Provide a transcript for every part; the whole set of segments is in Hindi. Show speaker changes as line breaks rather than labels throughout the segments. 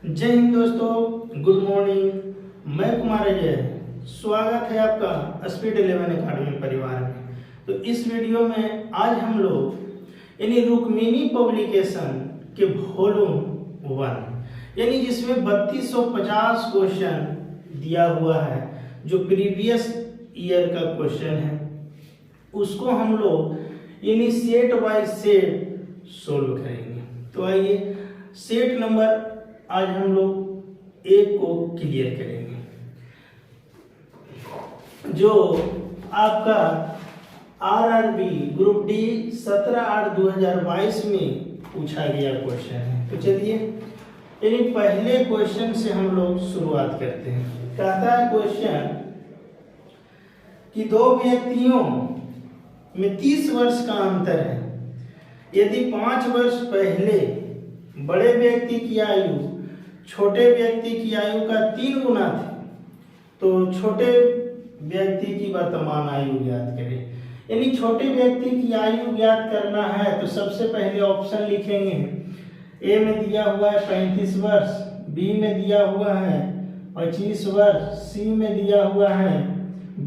जय हिंद दोस्तों, गुड मॉर्निंग। मैं कुमार अजय, स्वागत है आपका स्पीड 11 अकेडमी परिवार में। तो इस वीडियो में आज हम लोग यानी रुक्मिणी पब्लिकेशन के वॉल्यूम 1 यानी जिसमें 3250 क्वेश्चन दिया हुआ है, जो प्रीवियस ईयर का क्वेश्चन है, उसको हम लोग यानी सेट बाय सेट सोल्व करेंगे। तो आइए सेट नंबर आज हम लोग एक को क्लियर करेंगे, जो आपका आरआरबी ग्रुप डी 17/8/2022 में पूछा गया क्वेश्चन है। तो चलिए यानी पहले क्वेश्चन से हम लोग शुरुआत करते हैं। कहता है क्वेश्चन कि दो व्यक्तियों में 30 वर्ष का अंतर है। यदि 5 वर्ष पहले बड़े व्यक्ति की आयु छोटे व्यक्ति की आयु का 3 गुना थी, तो छोटे व्यक्ति की वर्तमान आयु ज्ञात करें। यानी छोटे व्यक्ति की आयु ज्ञात करना है तो सबसे पहले ऑप्शन लिखेंगे। ए में दिया हुआ है 35 वर्ष, बी में दिया हुआ है 25 वर्ष, सी में दिया हुआ है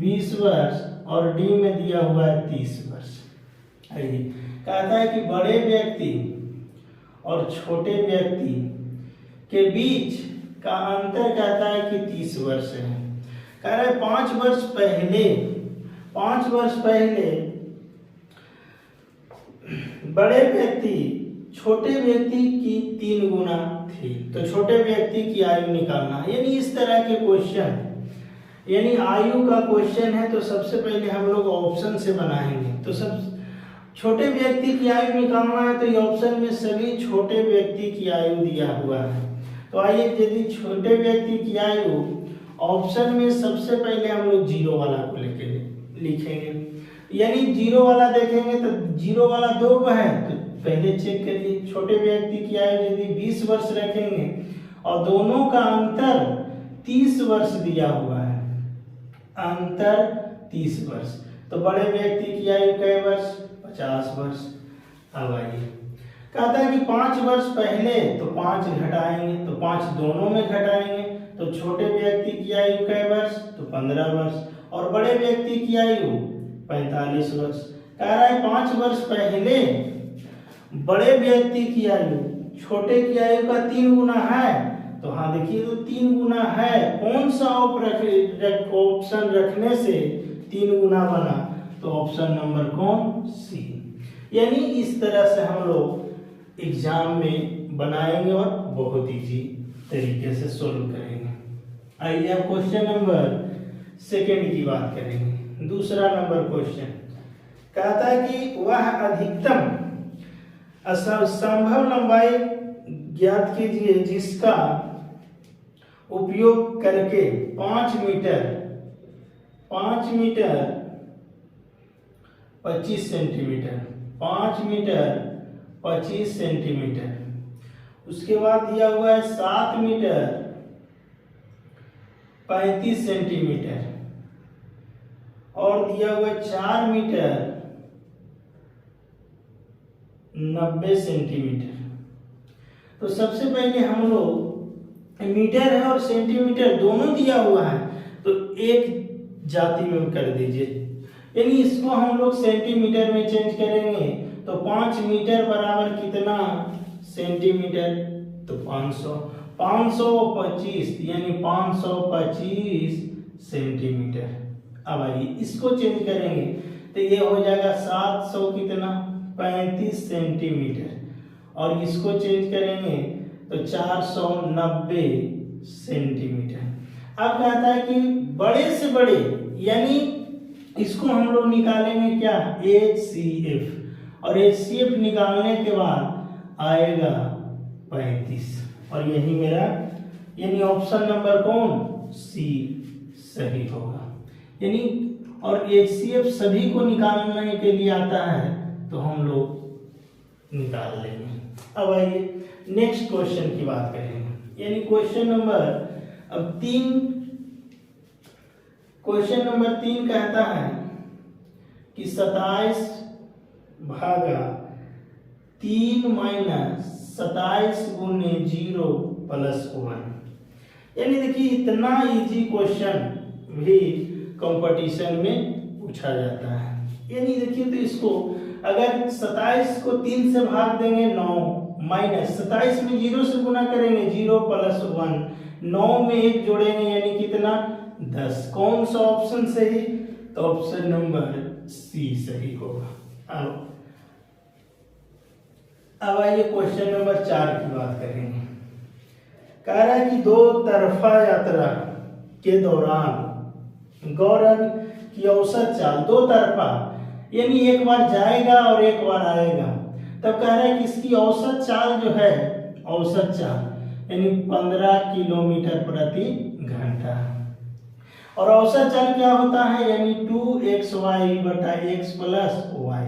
20 वर्ष और डी में दिया हुआ है 30 वर्ष। कहता है कि बड़े व्यक्ति और छोटे व्यक्ति के बीच का अंतर कहता है कि 30 वर्ष है। कह रहा है 5 वर्ष पहले बड़े व्यक्ति छोटे व्यक्ति की 3 गुना थी, तो छोटे व्यक्ति की आयु निकालना है। यानी इस तरह के क्वेश्चन यानी आयु का क्वेश्चन है, तो सबसे पहले हम लोग ऑप्शन से बनाएंगे। तो सब छोटे व्यक्ति की आयु निकालना है, तो ये ऑप्शन में सभी छोटे व्यक्ति की आयु दिया हुआ है। तो आइए, यदि छोटे व्यक्ति की आयु ऑप्शन में सबसे पहले हम लोग 0 वाला को लेके लिखेंगे। यानी 0 वाला देखेंगे तो 0 वाला 2 है, तो पहले चेक करिए। छोटे व्यक्ति की आयु यदि 20 वर्ष रखेंगे और दोनों का अंतर 30 वर्ष दिया हुआ है, अंतर 30 वर्ष, तो बड़े व्यक्ति की आयु कै वर्ष? 50 वर्ष। अब आइए, कहता है कि 5 वर्ष पहले, तो 5 घटाएंगे, तो 5 दोनों में घटाएंगे, तो छोटे व्यक्ति की आयु कै वर्ष? तो 15 वर्ष और बड़े व्यक्ति की आयु 45 वर्ष। कह रहा है 5 वर्ष पहले बड़े व्यक्ति की आयु छोटे की आयु का 3 गुना है, तो हाँ देखिए, तो 3 गुना है। कौन सा ऑप्शन रखने से 3 गुना बना? तो ऑप्शन नंबर कौन? सी। यानी इस तरह से हम लोग एग्जाम में बनाएंगे और बहुत इजी तरीके से सोल्व करेंगे। आइए अब क्वेश्चन नंबर 2 की बात करेंगे। दूसरा नंबर क्वेश्चन कहता है कि वह अधिकतम संभव लंबाई ज्ञात कीजिए जिसका उपयोग करके 5 मीटर 25 सेंटीमीटर 5 मीटर 25 सेंटीमीटर, उसके बाद दिया हुआ है 7 मीटर 35 सेंटीमीटर और दिया हुआ है 4 मीटर 90 सेंटीमीटर। तो सबसे पहले हम लोग मीटर है और सेंटीमीटर दोनों दिया हुआ है, तो एक जाति में कर दीजिए। यानी इसको हम लोग सेंटीमीटर में चेंज करेंगे, तो 5 मीटर बराबर कितना सेंटीमीटर? तो 500 525 यानी 525 सेंटीमीटर। अब आइए इसको चेंज करेंगे, तो ये हो जाएगा 700 कितना 35 सेंटीमीटर और इसको चेंज करेंगे तो 490 सेंटीमीटर। अब कहता है कि बड़े से बड़े, यानी इसको हम लोग निकालेंगे क्या? HCF, और HCF निकालने के बाद आएगा 35, और यही मेरा यानी ऑप्शन नंबर कौन? सी सही होगा। यानी और HCF सभी को निकालने के लिए आता है, तो हम लोग निकाल लेंगे। अब आइए नेक्स्ट क्वेश्चन की बात करेंगे। यानी क्वेश्चन नंबर 3 कहता है कि 27 भागा 3 - 27 × 0 +1। यानी देखिए इतना इजी क्वेश्चन भी कंपटीशन में पूछा जाता है। यानी देखिए तो इसको अगर 27 को 3 से भाग देंगे 9 माइनस 27 में 0 से गुना करेंगे 0 +1, 9 में 1 जोड़ेंगे यानी कितना 10। कौन सा ऑप्शन सही? तो ऑप्शन नंबर सी सही होगा। अब आइए क्वेश्चन नंबर 4 की बात करेंगे। कह रहा है कि 2 तरफा यात्रा के दौरान गौरव की औसत चाल 2 तरफा यानी एक बार जाएगा और एक बार आएगा, तब कह रहा है कि इसकी औसत चाल जो है औसत चाल यानी 15 किलोमीटर प्रति घंटा। और औसत चाल क्या होता है? यानी 2xy बटा x प्लस y।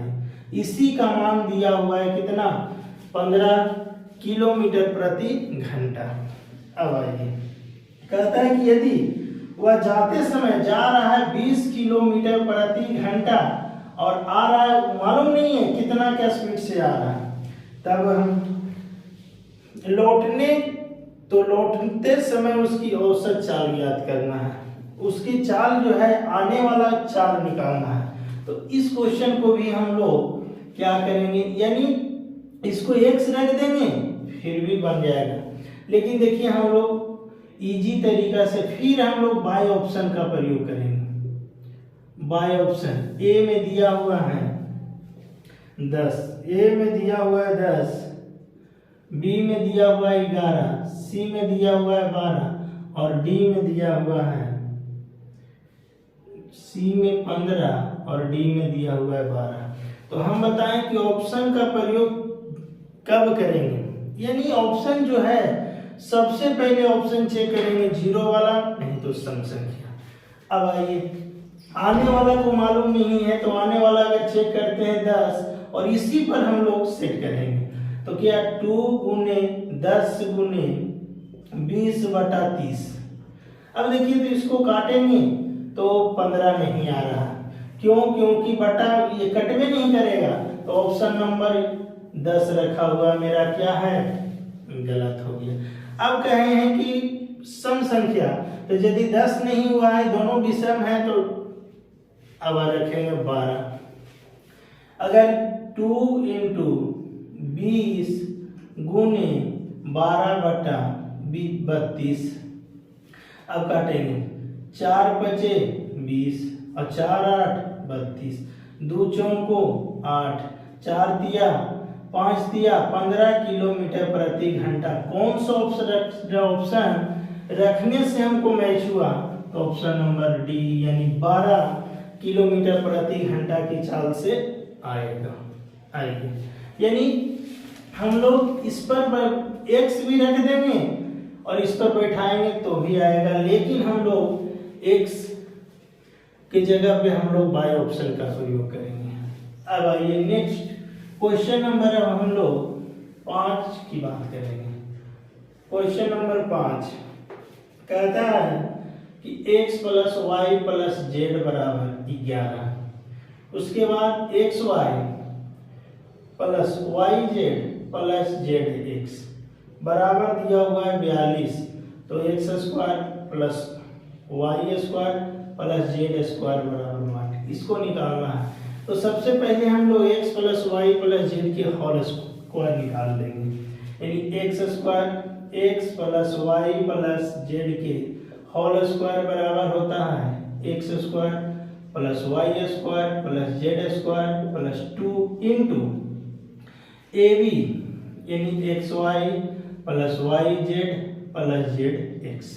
इसी का मान दिया हुआ है कितना 15 किलोमीटर प्रति घंटा। अब आइए कहता है कि यदि वह जाते समय जा रहा है 20 किलोमीटर प्रति घंटा और आ रहा है मालूम नहीं है कितना क्या स्पीड से आ रहा है, तब हम लौटते समय उसकी औसत चाल याद करना है। उसकी चाल जो है आने वाला चाल निकालना है। तो इस क्वेश्चन को भी हम लोग क्या करेंगे यानी इसको x रख देंगे फिर भी बन जाएगा। लेकिन देखिए हम लोग इजी तरीका से फिर हम लोग बाय ऑप्शन का प्रयोग करेंगे। बाय ऑप्शन ए में दिया हुआ है 10, ए में दिया हुआ है 10, बी में दिया हुआ है 11, सी में दिया हुआ है 12 और डी में दिया हुआ है सी में 15 और डी में दिया हुआ है 12। तो हम बताएं कि ऑप्शन का प्रयोग कब करेंगे? यानी ऑप्शन जो है सबसे पहले ऑप्शन चेक करेंगे 0 वाला, नहीं तो सम संख्या। अब आइए आने वाला को मालूम नहीं है तो आने वाला अगर चेक करते हैं 10 और इसी पर हम लोग सेट करेंगे तो क्या 2 गुने 10 गुने 20 बटा 30। अब देखिए तो इसको काटेंगे तो 15 नहीं आ रहा। क्यों? क्योंकि बटा ये कटवे नहीं करेगा। तो ऑप्शन नंबर 10 रखा हुआ मेरा क्या है गलत हो गया। अब कहे हैं कि सम संख्या, तो यदि 10 नहीं हुआ है दोनों विषम है तो अब रखेंगे 12। अगर 2 इंटू 20 गुने 12 बटा 32। अब काटेंगे 4 बचे 20 और 4 8 32, 2 चौको 8, 4 दिया 5 दिया 15 किलोमीटर प्रति घंटा। कौन सा ऑप्शन रखने से हमको मैच हुआ? तो ऑप्शन नंबर डी यानी 12 किलोमीटर प्रति घंटा की चाल से आएगा। आइए यानी हम लोग इस पर x भी रख देंगे और इस पर बैठाएंगे तो भी आएगा, लेकिन हम लोग x की जगह पे हम लोग बाय ऑप्शन का प्रयोग करेंगे। अब आइए नेक्स्ट क्वेश्चन नंबर अब हम लोग 5 की बात करेंगे। क्वेश्चन नंबर 5 कहता है कि x plus Y plus z बराबर 11। उसके बाद x Y plus Y Z plus Z x बराबर दिया हुआ है 42। तो x square plus Y square plus Z square बराबर 8। इसको निकालना है तो सबसे पहले हम लोग X plus Y plus Z के होल स्क्वायर निकाल देंगे। यानी x square X plus Y plus Z के होल स्क्वायर बराबर होता है X square plus Y square plus Z square plus 2 into A B यानी X Y plus Y Z plus Z X.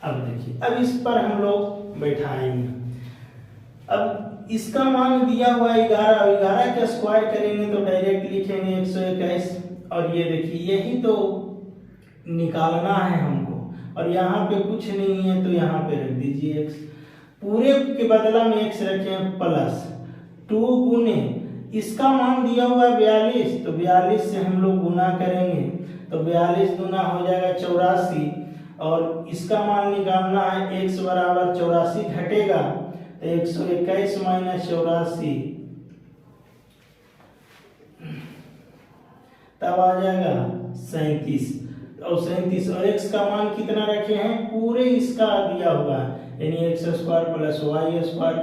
अब देखिए अब इस पर हम लोग बैठाएंगे। अब इसका मान दिया हुआ 11 का स्क्वायर करेंगे तो डायरेक्ट लिखेंगे 121। और ये देखिए यही तो निकालना है हमको, और यहाँ पे कुछ नहीं है तो यहाँ पे रख दीजिए x। पूरे के बदला में x रखें प्लस 2 गुने इसका मान दिया हुआ है 42, तो 42 से हम लोग गुना करेंगे तो 42 गुना हो जाएगा 84। और इसका मान निकालना है x बराबर 84 घटेगा तो 121 माइनस 84 तब आ जाएगा 37। और 37 और x का मान कितना रखे हैं, पूरे इसका दिया हुआ है, यानी x square plus Y square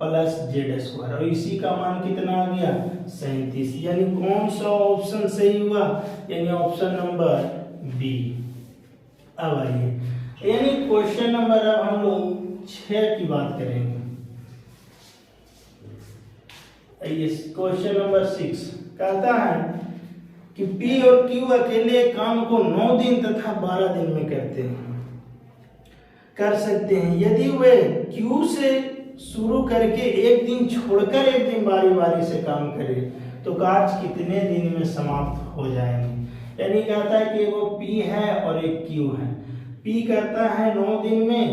plus Z square, और इसी का मान कितना आ गया 37। यानी कौन सा ऑप्शन सही हुआ, यानी ऑप्शन नंबर बी। अब आइए, यानी क्वेश्चन नंबर, अब हम लोग 6 की बात करेंगे। क्वेश्चन नंबर 6 कहता है कि P और Q अकेले काम को 9 दिन तथा 12 दिन में कर सकते हैं। यदि वे Q से शुरू करके एक दिन छोड़कर एक दिन बारी बारी से काम करें तो कार्य कितने दिन में समाप्त हो जाएंगे। यानी कहता है कि वो P है और एक Q है। P करता है 9 दिन में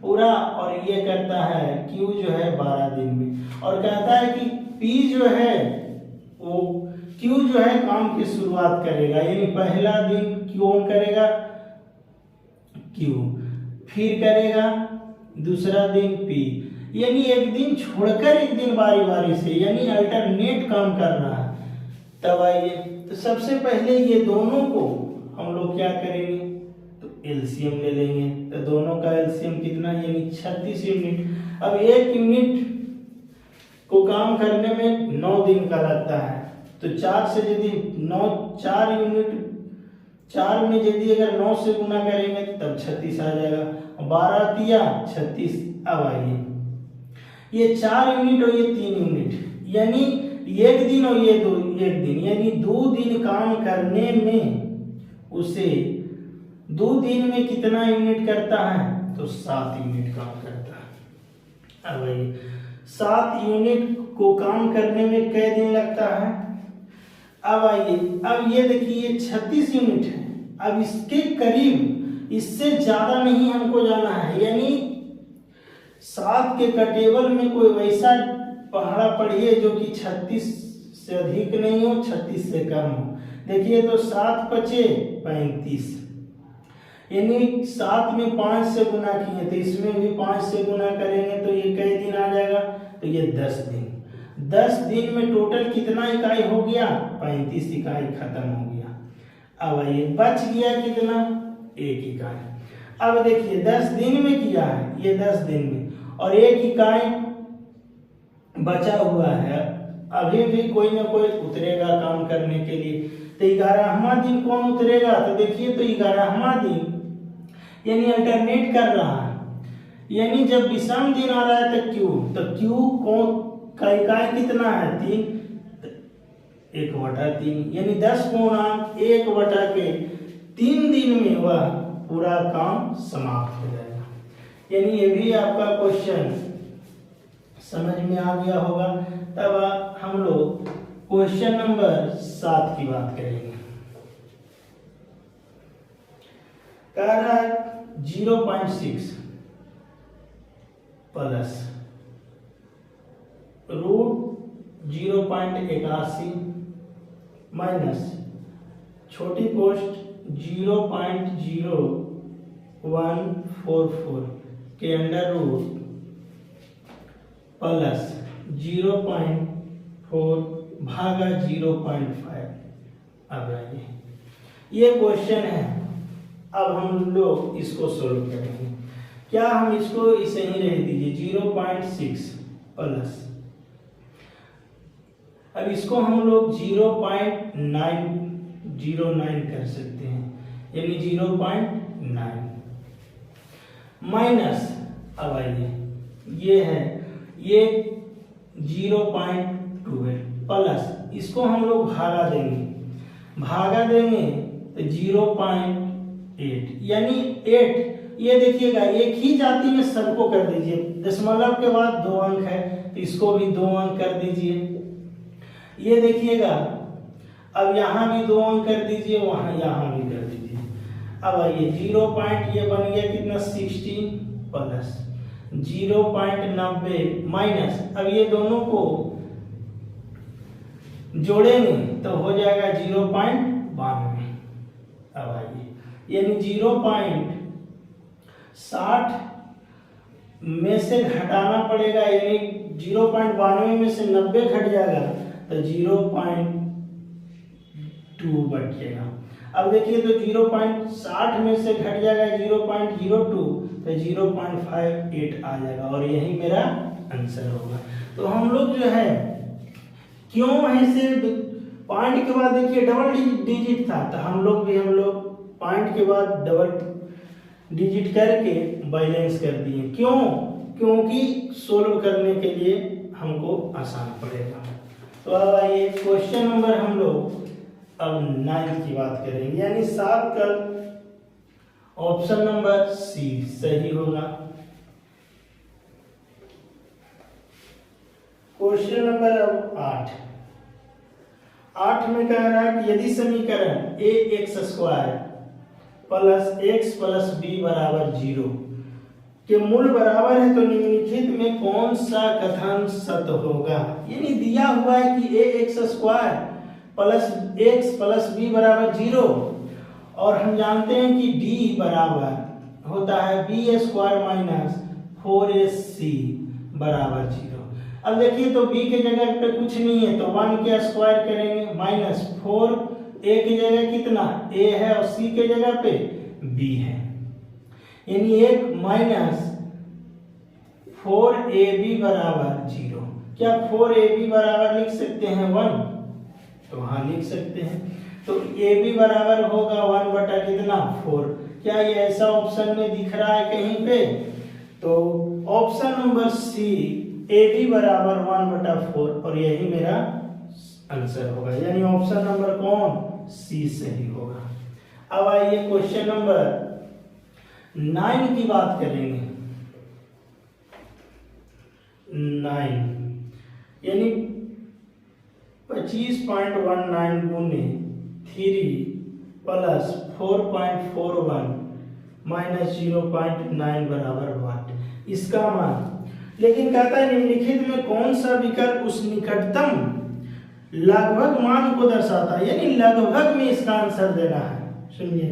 पूरा और ये करता है Q जो है 12 दिन में, और कहता है कि P जो है वो Q जो है काम की शुरुआत करेगा, यानी पहला दिन कौन करेगा, Q, फिर करेगा दूसरा दिन P, यानी एक दिन छोड़कर एक दिन बारी बारी से, यानी अल्टरनेट काम कर रहा है। तब आइए, तो सबसे पहले ये दोनों को हम लोग क्या करेंगे, तो एलसीएम ले लेंगे। तो दोनों का एलसीएम कितना, यानी 36 यूनिट। अब एक यूनिट को काम करने में 9 दिन का लगता है, तो 4 से यदि 9 4 यूनिट 4 में यदि अगर 9 से गुना करेंगे तब 36 आ जाएगा, 12 दिया 36। अब आइए, ये 4 यूनिट और ये 3 यूनिट, यानी एक दिन और ये एक दिन, यानी 2 दिन काम करने में उसे 2 दिन में कितना यूनिट करता है, तो 7 यूनिट काम करता है। अब आइए, 7 यूनिट को काम करने में कै दिन लगता है। अब आइए, अब ये देखिए 36 यूनिट है, अब इसके करीब, इससे ज्यादा नहीं हमको जाना है, यानी 7 के का टेबल में कोई वैसा पहाड़ा पढ़िए जो कि 36 से अधिक नहीं हो, 36 से कम हो। देखिए तो 7 पचे 35, यानी 7 में 5 से गुना किए तो इसमें भी 5 से गुना करेंगे तो ये कई दिन आ जाएगा, तो ये 10 दिन। 10 दिन में टोटल कितना इकाई हो गया, 35 इकाई खत्म हो गया। अब आइए, बच गया कितना, 1 इकाई। अब देखिए 10 दिन में किया है ये, 10 दिन में, और 1 इकाई बचा हुआ है, अभी भी कोई ना कोई उतरेगा काम करने के लिए। तो 11वां दिन कौन उतरेगा, तो देखिए तो 11वां दिन यानी अल्टरनेट कर रहा है, यानी जब विषम दिन आ रहा है तो Q कौन का इकाई कितना है, 3, 1/3, यानी 10 पूर्णांक 1/3 दिन में वह पूरा काम समाप्त हो जाएगा। यानी ये भी आपका क्वेश्चन समझ में आ गया होगा। तब हम लोग क्वेश्चन नंबर 7 की बात करेंगे। कह रहा है 0.6 प्लस √0.81 माइनस छोटी पोस्ट 0.0144 के अंडर रूट प्लस 0.4 भागा 0.5। अब आइए, ये क्वेश्चन है, अब हम लोग इसको सोल्व करेंगे। क्या हम इसको इसे ही रह दीजिए 0.6 प्लस, अब इसको हम लोग 0.909 कर सकते हैं, यानी 0.9 माइनस, अब आइए ये है ये 0.12 प्लस, इसको हम लोग भागा देंगे तो 0.8, यानी 8, ये देखिएगा एक ही जाति में सबको कर दीजिए, दशमलव के बाद 2 अंक है तो इसको भी 2 अंक कर दीजिए। ये देखिएगा अब यहाँ भी 2 अंक कर दीजिए, यहाँ भी कर दीजिए। अब आइए 0. ये बन गया कितना 16 प्लस 0.90 माइनस, अब ये दोनों को जोड़ेंगे तो हो जाएगा 0.92। अब आइए यानी 0.60 में से घटाना पड़ेगा, यानी 0.92 में से 90 घट जाएगा तो 0.2 बचेगा। अब देखिए तो 0.60 में से घट जाएगा 0.02 तो 0.58 आ जाएगा और यही मेरा आंसर होगा। तो हम लोग जो है क्यों ऐसे पॉइंट के बाद देखिए डबल डिजिट था, तो हम लोग पॉइंट के बाद डबल डिजिट करके बैलेंस कर दिए। क्यों? क्योंकि सोल्व करने के लिए हमको आसान पड़ेगा। तो अब आइए क्वेश्चन नंबर हम लोग अब 9 की बात करेंगे, यानी 7 का ऑप्शन नंबर सी सही होगा। क्वेश्चन नंबर अब 8 में कह रहा है कि यदि समीकरण ax² plus x plus b बराबर 0 के मूल बराबर है तो निम्नलिखित में कौन सा कथन सत्य होगा। यानी दिया हुआ है कि ax² plus x plus b बराबर 0 और हम जानते हैं कि d बराबर होता है b² माइनस 4ac बराबर 0। अब देखिए तो b के जगह पे कुछ नहीं है तो 1 के स्क्वायर करेंगे माइनस 4, a की जगह कितना a है और c के जगह पे b है, यानी 1 माइनस 4ab बराबर 0। क्या 4ab बराबर लिख सकते हैं 1? तो हाँ लिख सकते हैं। तो ab बराबर होगा 1 बटा कितना 4। क्या ये ऐसा ऑप्शन में दिख रहा है कहीं पे? तो ऑप्शन नंबर सी ab बराबर 1 बटा 4 और यही मेरा आंसर होगा, यानी ऑप्शन नंबर कौन सी सही होगा। अब आइए क्वेश्चन नंबर 9 की बात करेंगे। 9 यानी 25.19 गुने 3 प्लस 4.41 माइनस 0.9 बराबर वाट, इसका मान। लेकिन कहता है निम्नलिखित में कौन सा विकल्प उस निकटतम लगभग मान को दर्शाता है, यानी लगभग में इसका आंसर देना है। सुनिए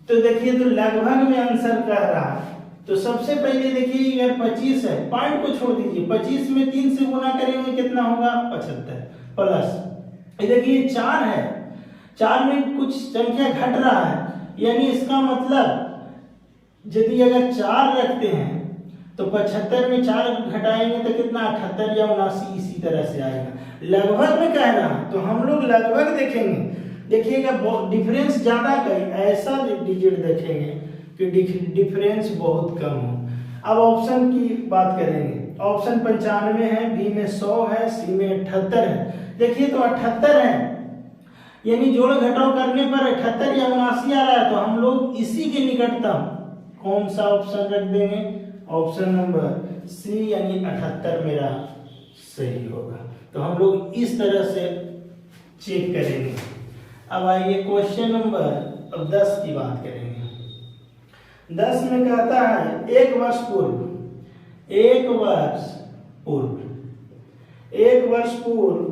तो देखिए तो लगभग में आंसर कह रहा है तो सबसे पहले देखिए अगर 25 है, पॉइंट को छोड़ दीजिए, 25 में 3 से गुना करेंगे कितना होगा 75 प्लस देखिए 4 है, 4 में कुछ संख्या घट रहा है, यानी इसका मतलब यदि अगर 4 रखते हैं तो 75 में 4 घटाएंगे तो कितना 78 या 79 इसी तरह से आएगा। लगभग में कह रहा है तो हम लोग लगभग देखेंगे, देखिएगा डिफरेंस ज्यादा कहीं ऐसा डिजिट देखेंगे कि डिफरेंस बहुत कम हो। अब ऑप्शन की बात करेंगे, ऑप्शन 95 है, बी में 100 है, सी में 78 है। देखिए तो 78 है, यानी जोड़ घटाव करने पर 78 या 79 आ रहा है, तो हम लोग इसी के निकटतम कौन सा ऑप्शन रख देंगे, ऑप्शन नंबर सी यानी 78 मेरा सही होगा। तो हम लोग इस तरह से चेक करेंगे। अब आइए क्वेश्चन नंबर अब 10 की बात करेंगे। 10 में कहता है एक वर्ष पूर्व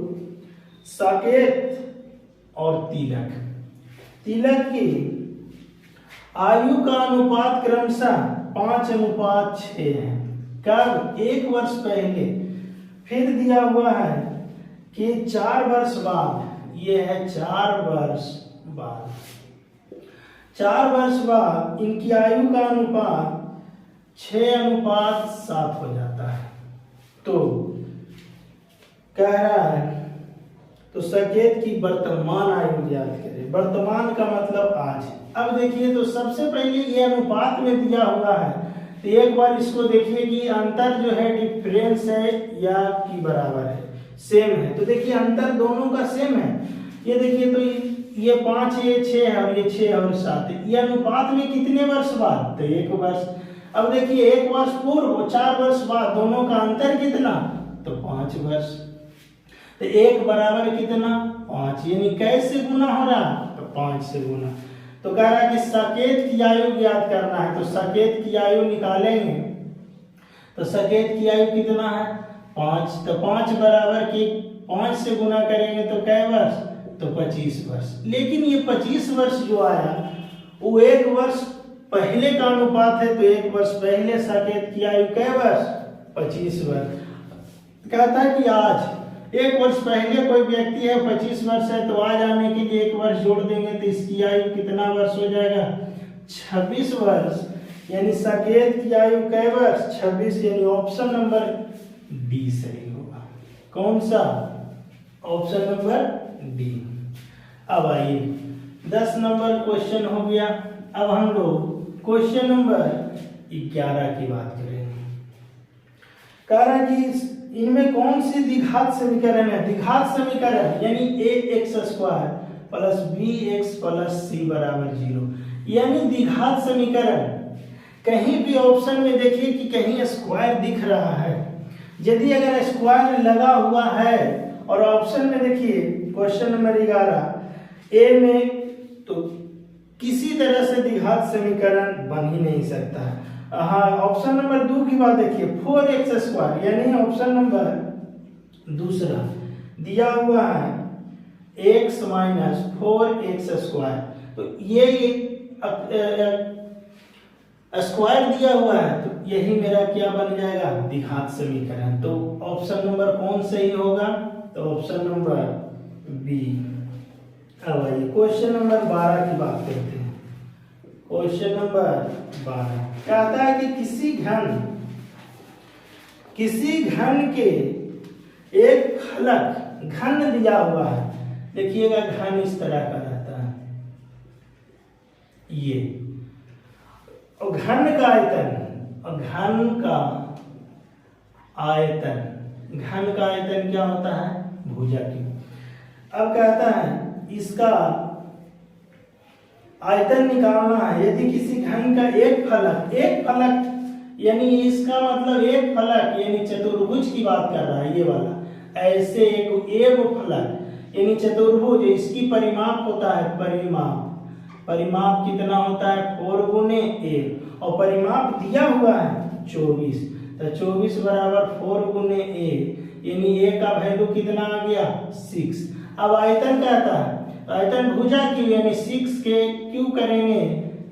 साकेत और तिलक की आयु का अनुपात क्रमशः 5:6 है। कब? 1 वर्ष पहले। फिर दिया हुआ है कि 4 वर्ष बाद, ये है 4 वर्ष बाद इनकी आयु का अनुपात 6:7 हो जाता है। तो कह रहा है तो साकेत की वर्तमान आयु याद करें, वर्तमान का मतलब आज। अब देखिए तो सबसे पहले ये अनुपात में दिया हुआ है तो एक बार इसको देखिए कि अंतर जो है डिफरेंस है या की बराबर है, सेम है। तो देखिए अंतर दोनों का सेम है। ये देखिए तो ये 5 ये 6 है और ये 6 और 7 है। ये अनुपात में कितने वर्ष बाद? तो 1 वर्ष। अब देखिए 1 वर्ष पूर्व और 4 वर्ष बाद दोनों का अंतर कितना? तो 5 वर्ष। तो 1 बराबर कितना 5, यानी कैसे गुना हो रहा? तो 5 से गुना। तो कह रहा है कि साकेत की आयु ज्ञात करना है, तो साकेत की आयु निकालेंगे तो साकेत की आयु कितना है 5। तो 5 बराबर की 5 से गुना करेंगे तो कै वर्ष? तो 25 वर्ष। लेकिन ये 25 वर्ष जो आया वो 1 वर्ष पहले का अनुपात है, तो 1 वर्ष पहले साकेत की आयु कै वर्ष? 25 वर्ष। कहता है कि एक वर्ष पहले कोई व्यक्ति है 25 वर्ष है, तो आज आने के लिए एक वर्ष जोड़ देंगे तो इसकी आयु कितना वर्ष हो जाएगा 26 वर्ष। यानी साकेत की आयु कै वर्ष 26, यानी ऑप्शन नंबर डी सही होगा। कौन सा? Option number D. अब आइए 10 नंबर क्वेश्चन हो गया। अब हम लोग क्वेश्चन नंबर 11 की बात करेंगे। कह रहा है कि इनमें कौन सी द्विघात समीकरण है? द्विघात समीकरण यानी ax² plus bx plus c बराबर 0, यानी द्विघात समीकरण। कहीं भी ऑप्शन में देखिए कि कहीं स्क्वायर दिख रहा है। यदि अगर स्क्वायर लगा हुआ है और ऑप्शन में देखिए क्वेश्चन नंबर 11 ए में, तो किसी तरह से द्विघात समीकरण बन ही नहीं सकता है। हाँ, ऑप्शन नंबर 2 की बात देखिए 4x², यानी ऑप्शन नंबर दूसरा दिया हुआ है x माइनस 4x², तो ये स्क्वायर दिया हुआ है, तो यही मेरा क्या बन जाएगा द्विघात समीकरण। तो ऑप्शन नंबर कौन सही होगा? तो ऑप्शन नंबर बी। अब आइए क्वेश्चन नंबर 12 की बात करते हैं। क्वेश्चन नंबर 12 कहता है कि किसी घन के एक फलक घन दिया हुआ है। देखिएगा घन इस तरह का रहता है ये, और घन का आयतन, और घन का आयतन क्या होता है? भुजा की। अब कहता है इसका आयतन निकालना है। यदि किसी घन का एक फलक यानी इसका मतलब एक फलक यानी चतुर्भुज की बात कर रहा है ये वाला। ऐसे एक फलक यानी चतुर्भुज, इसकी परिमाप होता है परिमाप कितना होता है 4 गुने a, और परिमाप दिया हुआ है 24, तो 24 बराबर 4 गुने a, यानी a का वैल्यू कितना आ गया 6। अब आयतन कहता है, आयतन भुजा की यानी 6 के क्यू करेंगे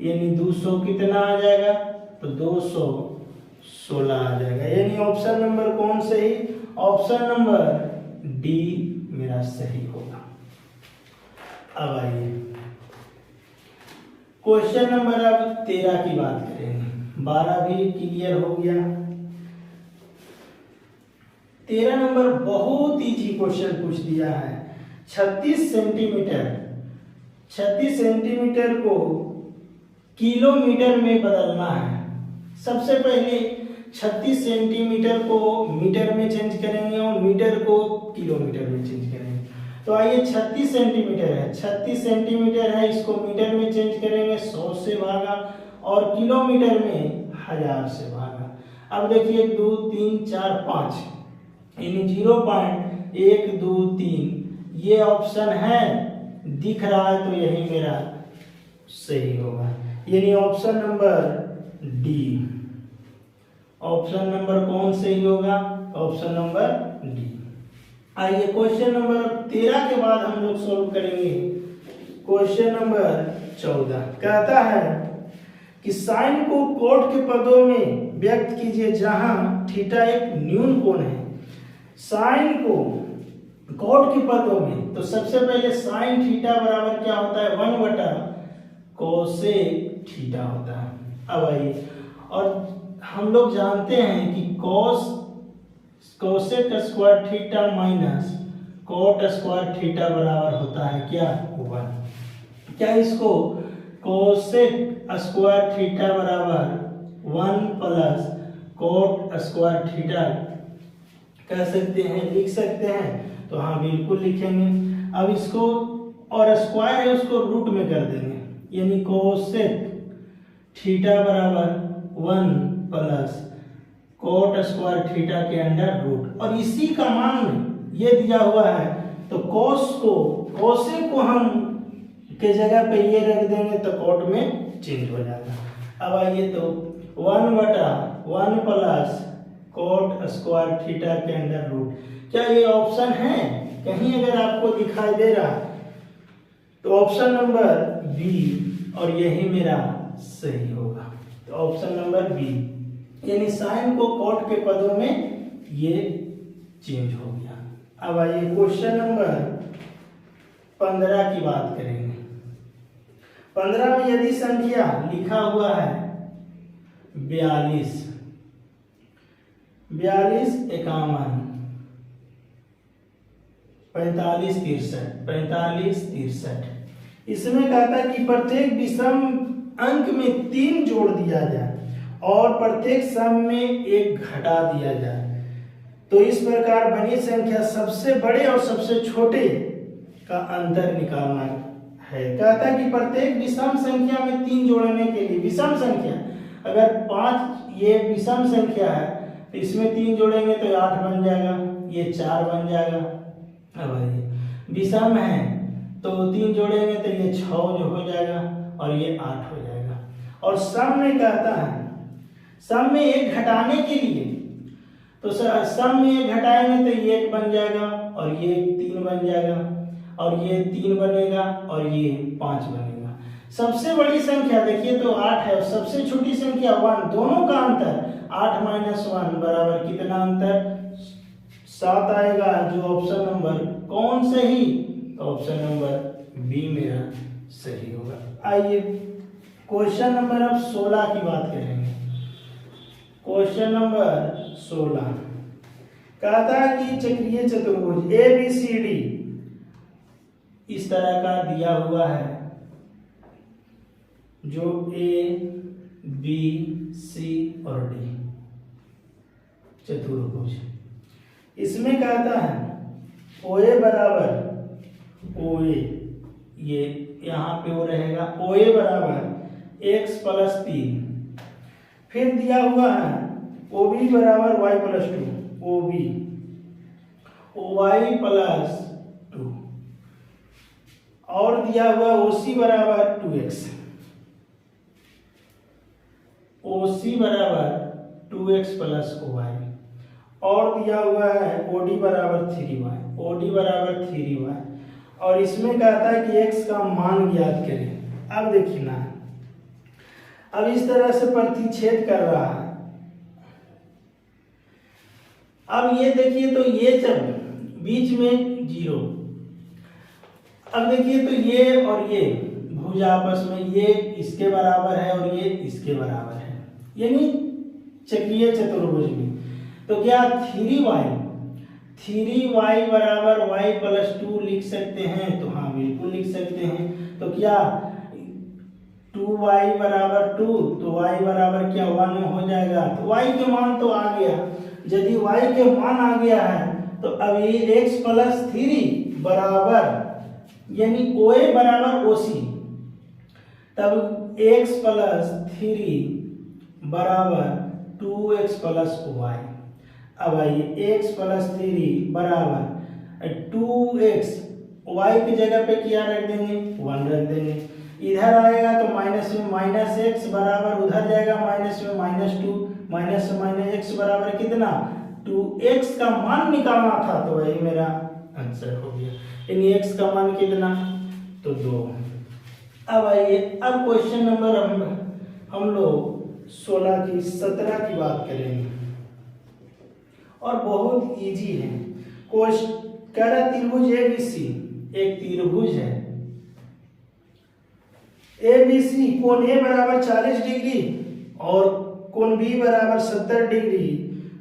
यानी 200 कितना आ जाएगा? तो 216 आ जाएगा। यानी ऑप्शन नंबर कौन सही? ऑप्शन नंबर डी मेरा सही होगा। अब आइए क्वेश्चन नंबर अब 13 की बात करेंगे। 12 भी क्लियर हो गया। 13 नंबर बहुत इजी क्वेश्चन पूछ दिया है। 36 सेंटीमीटर को किलोमीटर में बदलना है। सबसे पहले 36 सेंटीमीटर को मीटर में चेंज करेंगे और मीटर को किलोमीटर में चेंज करेंगे। तो आइए 36 सेंटीमीटर है, इसको मीटर में चेंज करेंगे 100 से भागा, और किलोमीटर में 1000 से भागा। अब देखिए 2 3 4 5 यानी 0.123 ये ऑप्शन है, दिख रहा है, तो यही मेरा सही होगा। यानी option number D. Option number कौन सही होगा? Option number D. आइए क्वेश्चन नंबर 13 के बाद हम लोग सॉल्व करेंगे क्वेश्चन नंबर 14। कहता है कि साइन को कोट के पदों में व्यक्त कीजिए जहां थीटा एक न्यून कोण है। साइन को कोट के पदों में, तो सबसे पहले साइन थीटा बराबर क्या होता है 1/कोसेक थीटा होता है। अब आइए, और हम लोग जानते हैं कि cosec square theta minus cot square theta बराबर होता है क्या 1। क्या इसको कोसेक स्क्वायर थीटा बराबर 1 प्लस कोट स्क्वायर थीटा कह सकते हैं, लिख सकते हैं? तो हाँ बिल्कुल लिखेंगे। अब इसको और स्क्वायर है उसको रूट में कर देंगे, यानी कोसेक थीटा बराबर 1 प्लस कोट स्क्वायर थीटा के अंडर रूट, और इसी का मान ये दिया हुआ है, तो कोसेक को हम के जगह पे ये रख देंगे तो कोट में चेंज हो जाएगा। अब आइए तो 1/1 प्लस कोट स्क्वायर थीटा के अंडर रूट। क्या ये ऑप्शन है? कहीं अगर आपको दिखाई दे रहा तो ऑप्शन नंबर बी, और यही मेरा सही होगा। तो ऑप्शन नंबर बी, यानी साइन को कोट के पदों में ये चेंज हो गया। अब आइए क्वेश्चन नंबर 15 की बात करेंगे। 15 में यदि संख्या लिखा हुआ है 42, 42 51, 45 63, 45 63, इसमें कहता है कि प्रत्येक विषम अंक में 3 जोड़ दिया जाए और प्रत्येक सम में 1 घटा दिया जाए। तो इस प्रकार बनी संख्या सबसे बड़े और सबसे छोटे का अंतर निकालना है। कहता है कि प्रत्येक विषम संख्या में 3 जोड़ने के लिए, विषम संख्या अगर 5 ये विषम संख्या है तो इसमें 3 जोड़ेंगे तो 8 बन जाएगा, ये 4 बन जाएगा। अब विषम है तो 3 जोड़ेंगे तो ये 6 जो हो जाएगा और ये 8 हो जाएगा। और सम में कहता है, सम में 1 घटाने के लिए तो सम में 1 घटाएंगे तो ये 1 बन जाएगा और ये 3 बन जाएगा और ये 3 बनेगा और ये 5 बनेगा। सबसे बड़ी संख्या देखिए तो 8 है और सबसे छोटी संख्या 1, दोनों का अंतर 8 - 1 बराबर कितना अंतर 7 आएगा। जो ऑप्शन नंबर कौन सही, तो ऑप्शन नंबर बी मेरा सही होगा। आइए क्वेश्चन नंबर अब 16 की बात करेंगे। क्वेश्चन नंबर 16 कहता है कि चक्रीय चतुर्भुज ABCD इस तरह का दिया हुआ है, जो A B C और D चतुर्भुज। इसमें कहता है OA बराबर OA, ये यहाँ पे वो रहेगा OA बराबर x + 3, फिर दिया हुआ है OB बराबर y + 2, OB y + 2, और दिया हुआ OC बराबर 2x, OC बराबर 2x + y, और दिया हुआ है OD बराबर 3y, OD बराबर 3y। और इसमें कहता है कि x का मान ज्ञात करें। अब देखिए ना, अब इस तरह से प्रतिच्छेद कर रहा है। अब ये देखिए तो ये जब बीच में 0, अब देखिए तो ये और ये भुज आपस में ये इसके बराबर है और ये इसके बराबर है, यानी चक्रीय चतुर्भुज में। तो क्या 3y बराबर y + 2 लिख सकते हैं? तो हाँ बिल्कुल लिख सकते हैं। तो क्या 2y बराबर 2, तो y बराबर क्या 1 हो जाएगा। तो y के मान तो आ गया। यदि y के मान आ गया है तो अब ये x + 3 बराबर, यानी OA बराबर OC, तब x + 3 बराबर 2x + y। अब आइए x + 3 बराबर 2x, y की जगह पे क्या रख देंगे 1 रख देंगे। इधर आएगा तो माइनस में -x बराबर, उधर जाएगा माइनस में -2, माइनस में -x बराबर कितना 2x का मान निकालना था, तो वही मेरा आंसर हो गया। यानी x का मान कितना, तो 2। अब आइए अब क्वेश्चन नंबर हम लोग 17 की बात करेंगे और बहुत इजी है। कह रहा त्रिभुज ABC, एक त्रिभुज है ABC, कोण A बराबर 40 डिग्री और कोण B बराबर 70 डिग्री।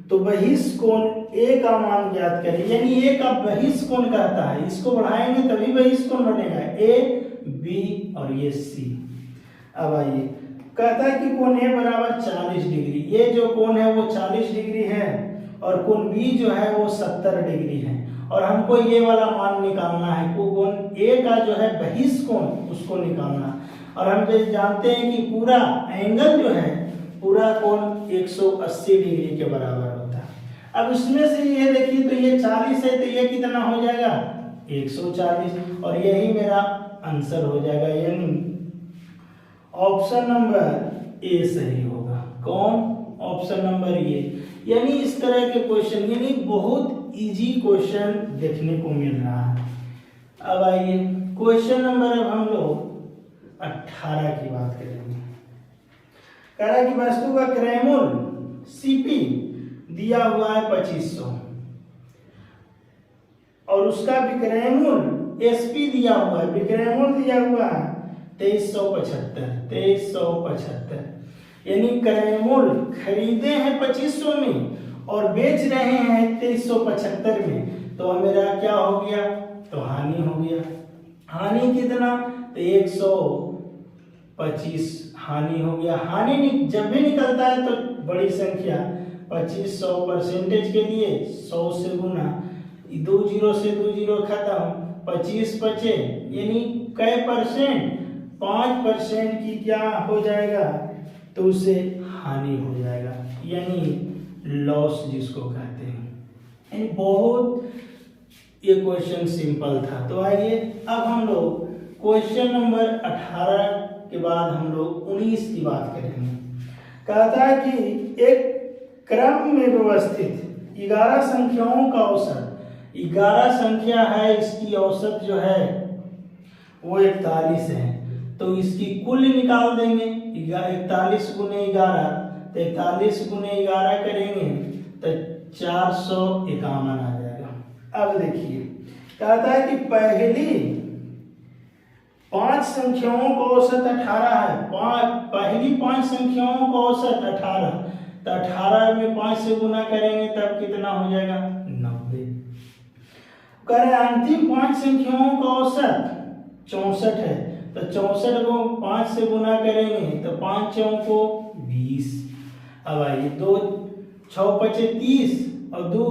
तो बहिष्कोण A का मान ज्ञात करें, यानी A का बहिष्कोण कहता है, इसको बढ़ाएंगे तभी बहिष्कोण बनेगा, A B और ये C। अब आइए कहता है कि कोण A बराबर 40 डिग्री, ये जो कोण है वो 40 डिग्री है और कोण B जो है वो 70 डिग्री है, और हमको ये वाला मान निकालना है, कोण A का जो है बहिष्कोण उसको निकालना। और हम जो जानते हैं कि पूरा एंगल जो है, पूरा कोण 180 डिग्री के बराबर होता है। अब इसमें से ये देखिए तो ये 40 है, तो ये कितना हो जाएगा 140, और यही मेरा आंसर हो जाएगा, यानी ऑप्शन नंबर ए सही होगा। कौन? Option number A. यानी इस तरह के क्वेश्चन, यानी बहुत इजी क्वेश्चन देखने को मिल रहा है। अब आइए क्वेश्चन नंबर अब हम लोग 18 की बात करेंगे। कह रहा है कि वस्तु का क्रय मूल्य CP दिया हुआ है 2500, और उसका विक्रय मूल्य एसपी दिया हुआ है, विक्रय मूल्य दिया हुआ है 2375, यानी क्रय मूल्य खरीदे हैं 2500 में और बेच रहे हैं 2375 में, तो मेरा क्या हो गया, तो हानि हो गया। हानि कितना, तो 125 हानि हो गया। हानि जब भी निकलता है तो बड़ी संख्या 2500 परसेंटेज के लिए 100 से गुना, 2 जीरो से 2 जीरो खत्म, 25 बचे, यानी कै परसेंट, 5% की क्या हो जाएगा, तो उसे हानि हो जाएगा, यानी लॉस जिसको कहते हैं। यानी बहुत ये क्वेश्चन सिंपल था। तो आइए अब हम लोग क्वेश्चन नंबर 18 के बाद हम लोग 19 की बात करेंगे। कहता है कि एक क्रम में व्यवस्थित 11 संख्याओं का औसत, 11 संख्या है, इसकी औसत जो है वो 41 है, तो इसकी कुल निकाल देंगे। 41 गुने 11, तो 41 गुने 11 करेंगे तो 451 आ जाएगा। अब देखिए कहता है कि पहली 5 संख्याओं का औसत 18 है, पहली 5 संख्याओं का औसत 18, तो 18 में 5 से गुना करेंगे तब कितना हो जाएगा, 90। करें अंतिम 5 संख्याओं का औसत 64 है, तो 64 को 5 से गुना करेंगे तो 5 चौको 20। अब आइए 2 6 पचे 30 और 2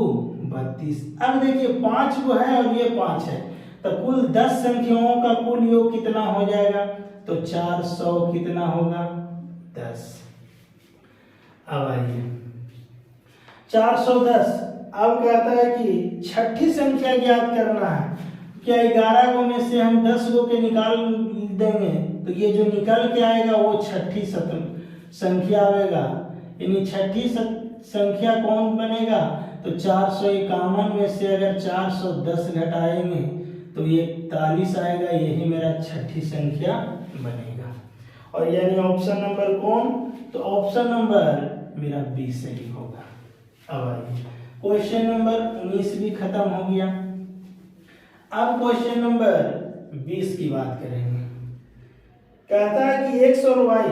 32। अब देखिए 5 को है और ये 5 है, तो कुल 10 संख्याओं का कुल योग कितना हो जाएगा, तो 400 कितना होगा, 10। अब आइए 410। अब कहता है कि छठी संख्या ज्ञात करना है। क्या 11 को में से हम 10 को के निकाल देंगे तो ये जो निकल के आएगा वो छठी संख्या आएगा, यानी छठी संख्या कौन बनेगा, तो 451 में से अगर 410 घटाएंगे तो ये 41 आएगा, यही मेरा छठी संख्या बनेगा। और यानी ऑप्शन नंबर कौन, तो ऑप्शन नंबर मेरा 20 सही होगा। अब आइए क्वेश्चन नंबर 19 भी खत्म हो गया। अब क्वेश्चन नंबर 20 की बात करेंगे। कहता है कि x और y,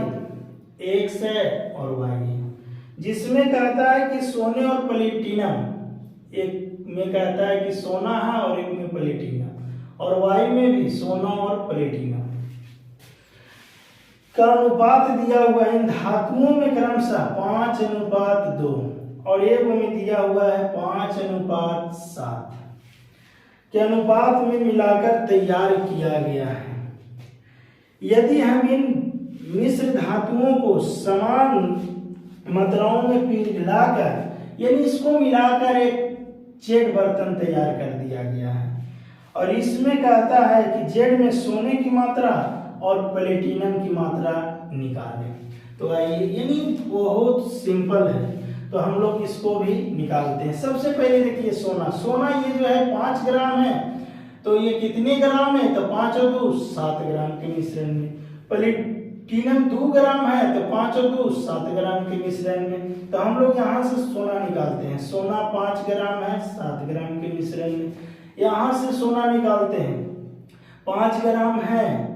x है और y है, जिसमें कहता है कि सोने और प्लेटिनम, एक में कहता है कि सोना है और एक में प्लेटिनम, और y में भी सोना और प्लेटिनम का अनुपात दिया हुआ है। इन धातुओं में क्रमशः 5:2 और एक में दिया हुआ है 5:7 के अनुपात में मिलाकर तैयार किया गया है। यदि हम इन मिश्र धातुओं को समान मात्राओं में पिघलाकर, यानी इसको मिलाकर एक जेड बर्तन तैयार कर दिया गया है, और इसमें कहता है कि जेड में सोने की मात्रा और प्लेटिनम की मात्रा निकालें। तो आइए, यानी बहुत सिंपल है, तो हम लोग इसको भी निकालते हैं। सबसे पहले देखिए सोना ये जो है 5 ग्राम है, तो ये कितने ग्राम है, तो 5 और 2 7 ग्राम के मिश्रण में। प्लेटिनम 2 ग्राम है, तो 5 और 2 7 ग्राम के मिश्रण में। तो हम लोग यहाँ से सोना निकालते हैं। सोना 5 ग्राम है 7 ग्राम के मिश्रण में। यहाँ से सोना निकालते हैं, 5 ग्राम है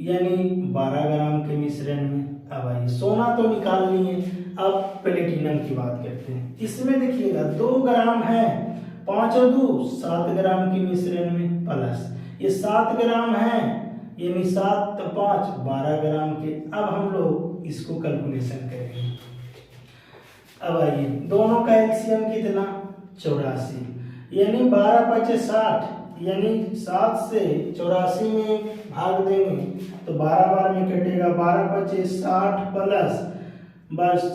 यानी 12 ग्राम के मिश्रण में। अब आइए सोना तो निकाल लिए, अब प्लेटिनम की बात करते हैं। इसमें देखिएगा 2 ग्राम है, 5 और 2 7 ग्राम के मिश्रण में, प्लस ये 7 ग्राम है यानी 7 तो 5 12 ग्राम के। अब हम लोग इसको कैलकुलेशन करेंगे। अब आइए दोनों का एलसीएम कितना, 84, यानी 12 पचे 60, यानी 7 से 84 में भाग देंगे तो 12 बार में कटेगा। 12 पचे 60 प्लस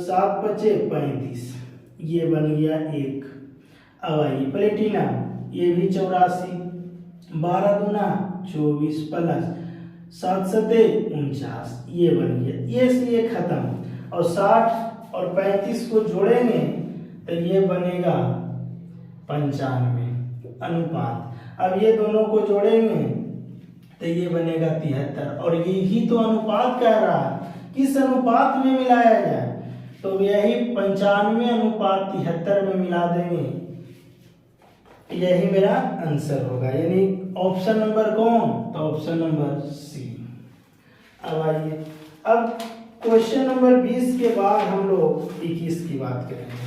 7 पचे 35, ये बन गया 1। अब आइए प्लेटिनम, ये भी 84, 12 दूना 24 प्लस 7 सते 49, ये बन गया। ये से ये खत्म, और 60 और 35 को जोड़ेंगे तो ये बनेगा 95 अनुपात। अब ये दोनों को जोड़ेंगे तो ये बनेगा 73, और यही तो अनुपात कह रहा है, किस अनुपात में मिलाया जाए, तो यही 95:73 में मिला देंगे यही मेरा आंसर होगा, यानी ऑप्शन नंबर कौन, तो ऑप्शन नंबर सी। अब आइए, अब क्वेश्चन नंबर 20 के बाद हम लोग 21 की बात करेंगे।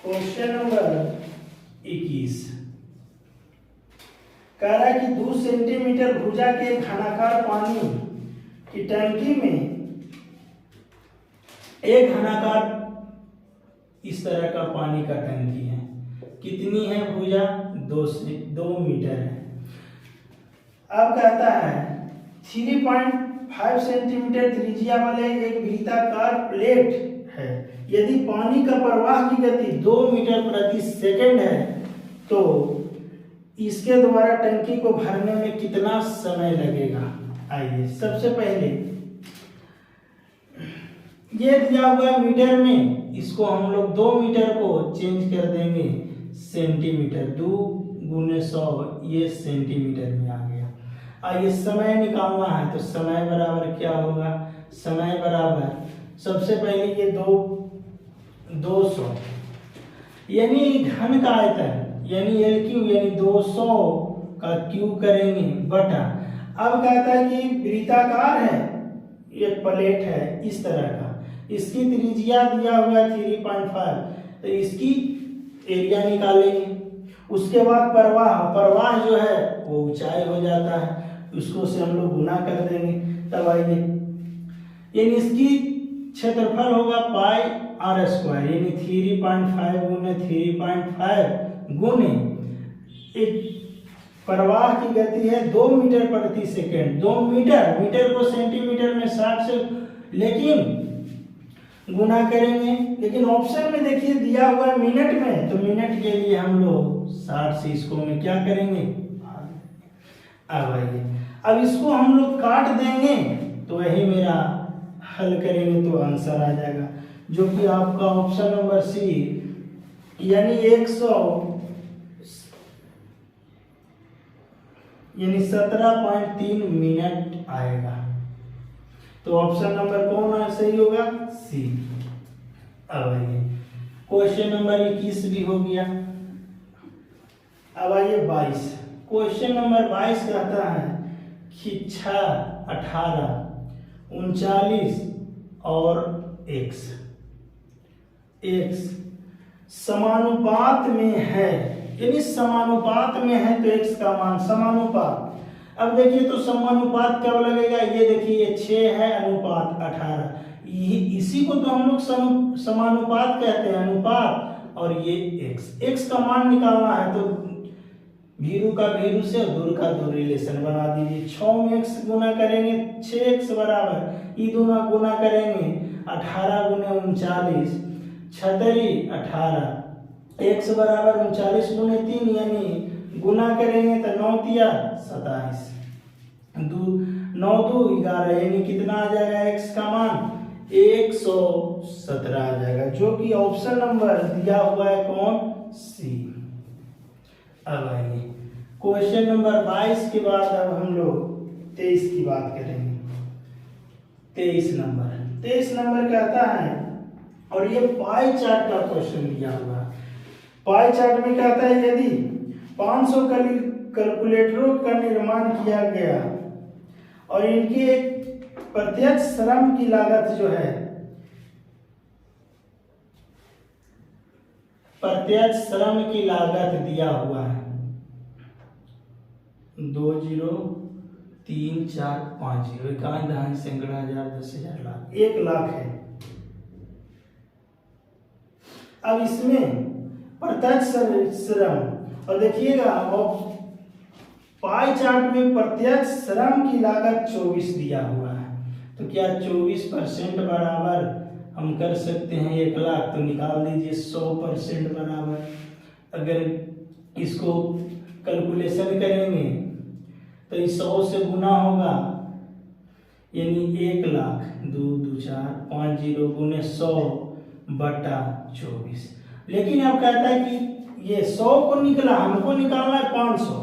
क्वेश्चन नंबर 21 कह रहा है कि 2 सेंटीमीटर भुजा के घनाकार पानी की टंकी में एक घनाकार इस तरह का पानी का टंकी है, कितनी है भुजा, 2 मीटर है। अब कहता है 3.5 सेंटीमीटर त्रिज्या वाले एक वृत्ताकार प्लेट है, यदि पानी का प्रवाह की गति 2 मीटर प्रति सेकंड है तो इसके द्वारा टंकी को भरने में कितना समय लगेगा। आइए, सबसे पहले ये दिया हुआ मीटर में, इसको हम लोग 2 मीटर को चेंज कर देंगे सेंटीमीटर, 2 गुने 100, ये सेंटीमीटर में आ गया। आइए समय निकालना है, तो समय बराबर क्या होगा, समय बराबर सबसे पहले ये 200 यानी घन का आयतन, यानी एल क्यू, यानी 200 का क्यू करेंगे बटा। अब कहता है कि वृत्ताकार है, एक प्लेट है इस तरह का, इसकी त्रिज्या दिया हुआ है 3.5, तो इसकी एरिया निकालेंगे। उसके बाद प्रवाह जो है वो ऊंचाई हो जाता है, उसको से हम लोग गुना कर देंगे। तब आइए, यानी इसकी क्षेत्रफल होगा पाई आर स्क्वायर, यानी 3.5 गुने 3.5 गुने एक प्रवाह की गति है 2 मीटर प्रति सेकंड। 2 मीटर को सेंटीमीटर में 60 से लेकिन गुना करेंगे, लेकिन ऑप्शन में देखिए दिया हुआ है मिनट में, तो मिनट के लिए हम लोग 60 से इसको में क्या करेंगे। अब आइए, अब इसको हम लोग काट देंगे तो वही मेरा हल करेंगे तो आंसर आ जाएगा, जो कि आपका ऑप्शन नंबर सी, यानी 17.3 मिनट आएगा। तो ऑप्शन नंबर कौन सही होगा, सी। अब आइए, क्वेश्चन नंबर 21 भी हो गया। अब आइए 22, क्वेश्चन नंबर 22 कहता है कि 6, 18, 39 और x समानुपात में है, यानी समानुपात में है तो x का मान समानुपात। अब देखिए तो समानुपात कब लगेगा, ये देखिए 6 है अनुपात 18, इसी को तो हम लोग समानुपात कहते हैं, अनुपात, और ये x का मान निकालना है तो भीरू का भीरू से दूर का दूर रिलेशन बना दीजिए। 6 में x गुना करेंगे 6x बराबर, ये दोनों गुना करेंगे 18 गुने 39, 36 18, x बराबर 39 गुने 3, यानी गुना करेंगे तो 9 तिया 27, 9 2 11, यानी कितना आ जाएगा x का मान 117 आ जाएगा, जो कि ऑप्शन नंबर दिया हुआ है कौन, सी। अब आइए क्वेश्चन नंबर 22 के बाद अब हम लोग 23 की बात करेंगे। 23 नंबर कहता है, और ये पाई चार्ट का क्वेश्चन दिया हुआ है। पाई चार्ट में कहता है यदि 500 कैलकुलेटरों का निर्माण किया गया और इनके प्रत्यक्ष श्रम की लागत जो है, प्रत्यक्ष श्रम की लागत दिया हुआ है 2 0 3 4 5 0, इकान दहाई सैकड़ा हजार 10,000 लाख 1 लाख है। अब इसमें प्रत्यक्ष श्रम, और देखिएगा पाई चार्ट में प्रत्यक्ष श्रम की लागत 24 दिया हुआ है, तो क्या 24% बराबर हम कर सकते हैं 1 लाख, तो निकाल दीजिए 100% बराबर। अगर इसको कैलकुलेशन करेंगे तो इस 100 से गुना होगा, यानी 1 लाख 2 2 4 5 0 गुने 100 बटा 24। लेकिन अब कहता है कि ये 100 को निकला, हमको निकालना है 500,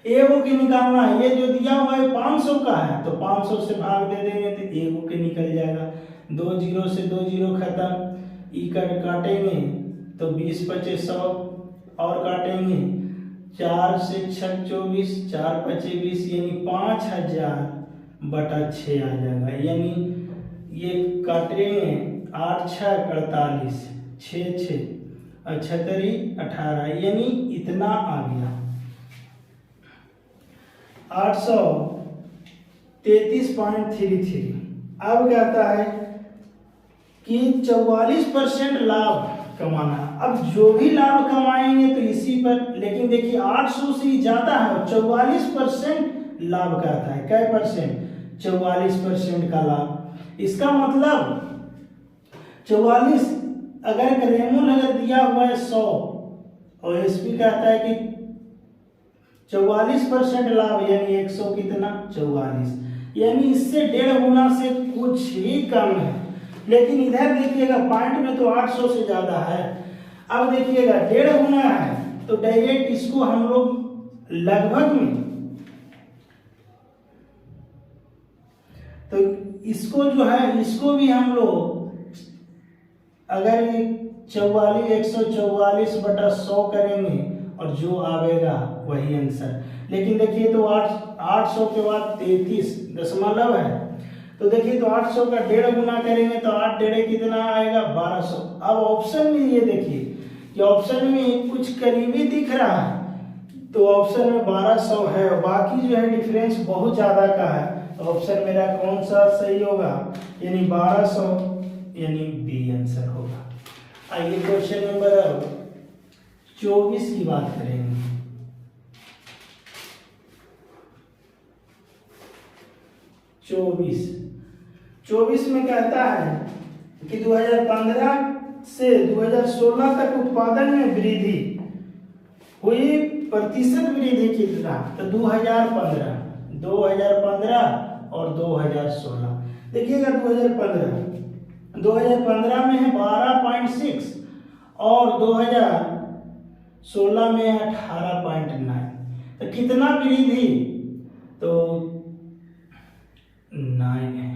ए को के निकालना है, ये जो दिया हुआ है 500 का है तो 500 से भाग दे देंगे तो ए को के निकल जाएगा। 2 जीरो से 2 जीरो खत्म, ई काटेंगे तो 20 बचे 100 और काटेंगे, 4 से 6 24, 4 पचे 20 यानी 5000/6 आ जाएगा। यानी ये काटेंगे 8 6 48, 6 6 78 18 यानी इतना आ गया 833.33। अब कहता है कि 44% लाभ कमाना। अब जो भी लाभ कमाएंगे तो इसी पर, लेकिन देखिए 800 से ज्यादा है, 44% लाभ कहता है। क्या परसेंट? 44% का लाभ। इसका मतलब 44, अगर रेमूल अगर दिया हुआ है 100 और एसपी कहता है कि 44% लाभ यानी 100 कितना 44, यानी इससे 1.5 गुना से कुछ ही कम है। लेकिन इधर देखिएगा पॉइंट में तो 800 से ज्यादा है। अब देखिएगा 1.5 गुना है तो डायरेक्ट इसको हम लोग लगभग में, तो इसको जो है इसको भी हम लोग अगर 144/100 करेंगे और जो आवेगा वही आंसर। लेकिन देखिए तो 800 के बाद 33 दशमलव है, तो देखिए तो 800 का 1.5 गुना करेंगे तो 8 डेढ़े कितना आएगा 1200। अब ऑप्शन में ये देखिए कि ऑप्शन में कुछ करीबी दिख रहा है तो ऑप्शन में 1200 है, बाकी जो है डिफरेंस बहुत ज्यादा का है, तो ऑप्शन मेरा कौन सा सही होगा, यानी 1200 यानी बी आंसर होगा। आइए क्वेश्चन नंबर 24 की बात करेंगे। 24 में कहता है कि 2015 से 2016 तक उत्पादन में वृद्धि हुई, प्रतिशत वृद्धि कितना, तो 2015 और 2016। देखिएगा 2015 में है 12.6 और 2016 में है 18.9, तो कितना वृद्धि, तो 9 है,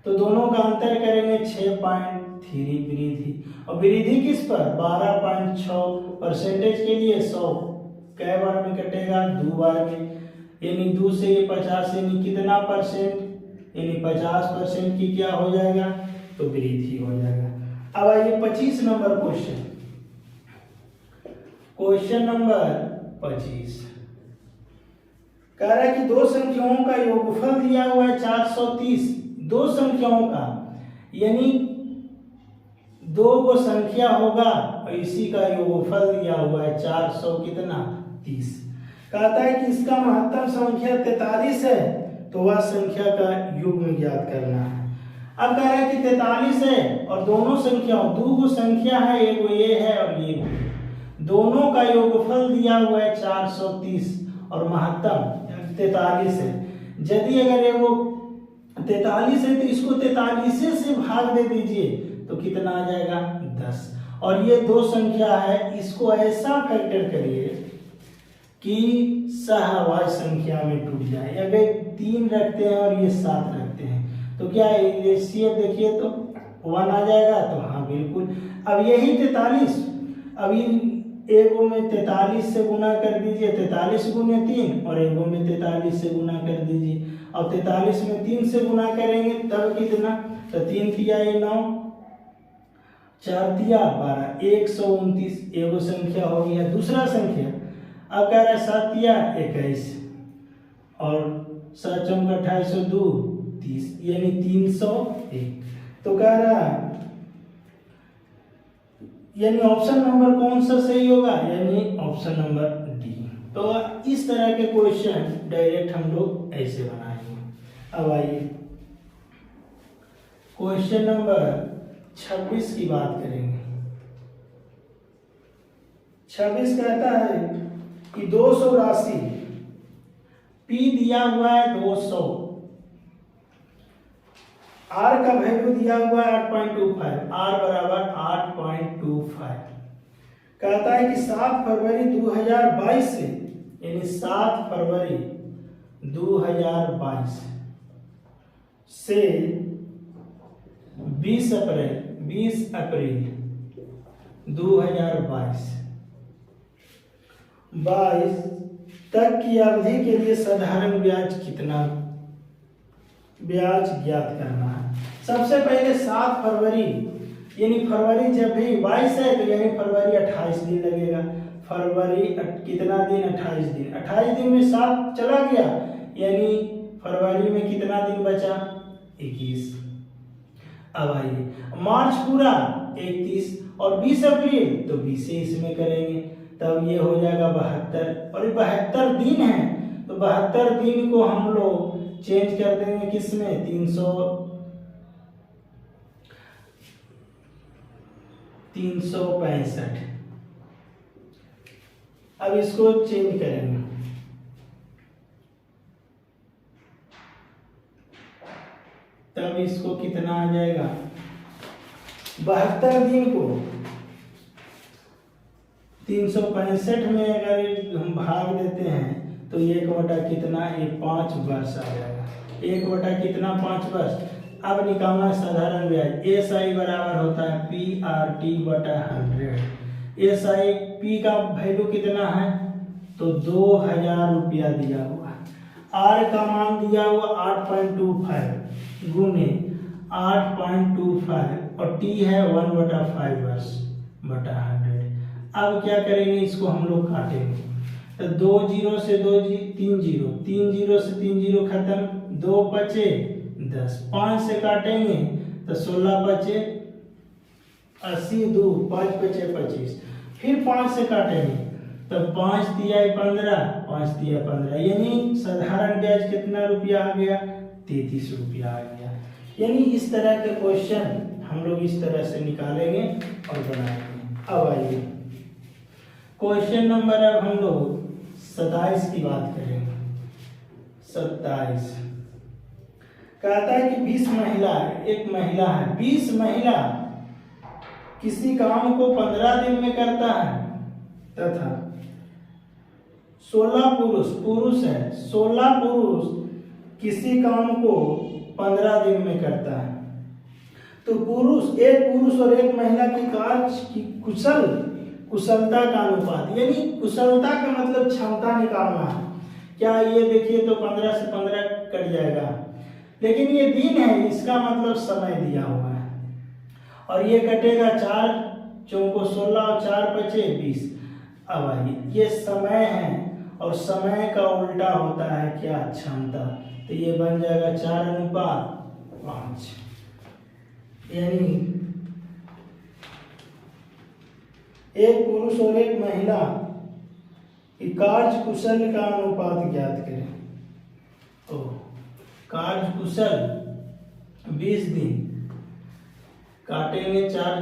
तो दोनों का अंतर करेंगे 6.3 वृद्धि। और वृद्धि किस पर, 12.6% के लिए 100 कै बार में कटेगा, 2 बार में, यानी 2 से ये 50 यानी कितना परसेंट, यानी 50% की क्या हो जाएगा, तो वृद्धि हो जाएगा। अब आइए 25 नंबर क्वेश्चन। क्वेश्चन नंबर 25 कह रहा है कि दो संख्याओं का योगफल दिया हुआ है 430, दो संख्याओं का, यानी 2 को संख्या होगा और इसी का योगफल दिया हुआ है 400 कितना 30। कहता है कि इसका महत्तम संख्या 43 है, तो वह संख्या का युग्म ज्ञात करना है। अब कह रहा है कि 43 है और दोनों संख्याओं, 2 को संख्या है, एक ये है और ये, दोनों का योगफल दिया हुआ है 430 और महत्तम 43 है। यदि अगर ये वो 43 है तो इसको 43 से भाग दे दीजिए तो कितना आ जाएगा 10। और ये 2 संख्या है, इसको ऐसा फैक्टर करिए कि सहवाच्य संख्या में टूट जाए। अगर 3 रखते हैं और ये 7 रखते हैं तो क्या है, ये देखिए तो 1 आ जाएगा, तो हाँ बिल्कुल। अब यही 43, अभी एगो में 43 से गुना कर दीजिए, 43 गुने 3, और एगो में 43 से गुना कर दीजिए। अब 43 में 3 से गुना करेंगे तब कितना, तो 3 तिया 9, 4 तिया 12, 129 एगो संख्या हो गया। दूसरा संख्या अब कह रहा है 7 तिया 21 और 7 चौका 28 2 30, यानी 301। तो कह रहा है यानी ऑप्शन नंबर कौन सा सही होगा, यानी ऑप्शन नंबर डी। तो इस तरह के क्वेश्चन डायरेक्ट हम लोग ऐसे बनाएंगे। अब आइए क्वेश्चन नंबर 26 की बात करेंगे। 26 कहता है कि 200 राशि P दिया हुआ है 200, R का वैल्यू दिया हुआ है 8.25, R बराबर 8.25। कहता है कि 7 फरवरी 2022 से यानी 7 फरवरी 2022 से 20 अप्रैल 2022 तक की अवधि के लिए साधारण ब्याज कितना ब्याज ज्ञात करना है। सबसे पहले 7 फरवरी यानी फरवरी जब भी 22 है तो यानी फरवरी 28 दिन लगेगा। फरवरी कितना दिन? 28 दिन। 28 दिन में 7 चला गया यानी फरवरी में कितना दिन बचा? 21। अब आइए मार्च पूरा 31 और 20 अप्रैल तो 20 से इसमें करेंगे तब ये हो जाएगा 72 और 72 दिन है तो 72 दिन को हम लोग चेंज कर देंगे किसमें? 365। अब इसको चेंज करेंगे तब इसको कितना आ जाएगा? 72 दिन को 365 में अगर हम भाग देते हैं तो 1 बटा कितना? 5 वर्ष आ जाएगा। 1 बटा कितना? 5 वर्ष। अब निकालना है साधारण ब्याज। SI बराबर होता है PRT बटा 100। SI P का वैल्यू कितना है? तो 2000 रुपया दिया हुआ। R का मान दिया हुआ 8.25 गुने 8.25 और T है 1/5 वर्ष बटा 100। अब क्या करेंगे? इसको हम लोग काटेंगे तो 2 0 से 2 3 0 3 0 से 3 0 खत्म 2 बचे 10 5 से काटेंगे तो 16 बचे 80 2 5 बचे 25 फिर 5 से काटेंगे तो 5 तिया 15 5 तिया 15 यानी साधारण ब्याज कितना रुपया आ गया? 33 रुपया आ गया। यानी इस तरह के क्वेश्चन हम लोग इस तरह से निकालेंगे और बनाएंगे। अब आइए क्वेश्चन नंबर अब हम लोग 27 की बात करेंगे। 27 कहता है कि 20 महिला एक महिला है 20 महिला किसी काम को 15 दिन में करता है तथा 16 पुरुष है 16 पुरुष किसी काम को 15 दिन में करता है तो एक पुरुष और एक महिला की कार्य की कुशलता का अनुपात यानी कुशलता का मतलब क्षमता निकालना है। क्या ये देखिए तो 15 से 15 कट जाएगा लेकिन ये दिन है इसका मतलब समय दिया हुआ है और ये कटेगा 4 चौको 16 और 4 बचे 20। अब आइए ये समय है और समय का उल्टा होता है क्या? क्षमता। तो ये बन जाएगा 4:5 यानी एक पुरुष और एक महिला की कार्य कुशल का अनुपात ज्ञात करें। तो कार्य कुशल 20 दिन काटेंगे 4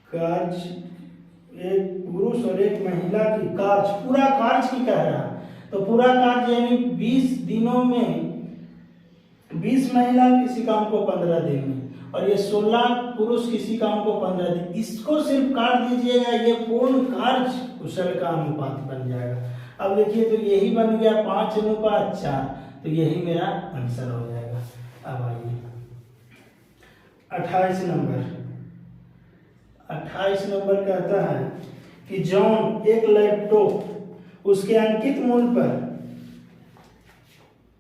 कार्य एक पुरुष और एक महिला की कार्य पूरा कार्य की कह रहा तो पूरा कार्य यानी 20 दिनों में 20 महिला किसी काम को 15 दिन में और ये 16 पुरुष किसी काम को 15 दिन इसको सिर्फ काट दीजिएगा ये पूर्ण कार्य कुशल का अनुपात बन जाएगा। अब देखिए तो यही बन गया 5:4 तो यही मेरा आंसर हो जाएगा। अब आइए 28 नंबर कहता है कि जॉन एक लैपटॉप उसके अंकित मूल्य पर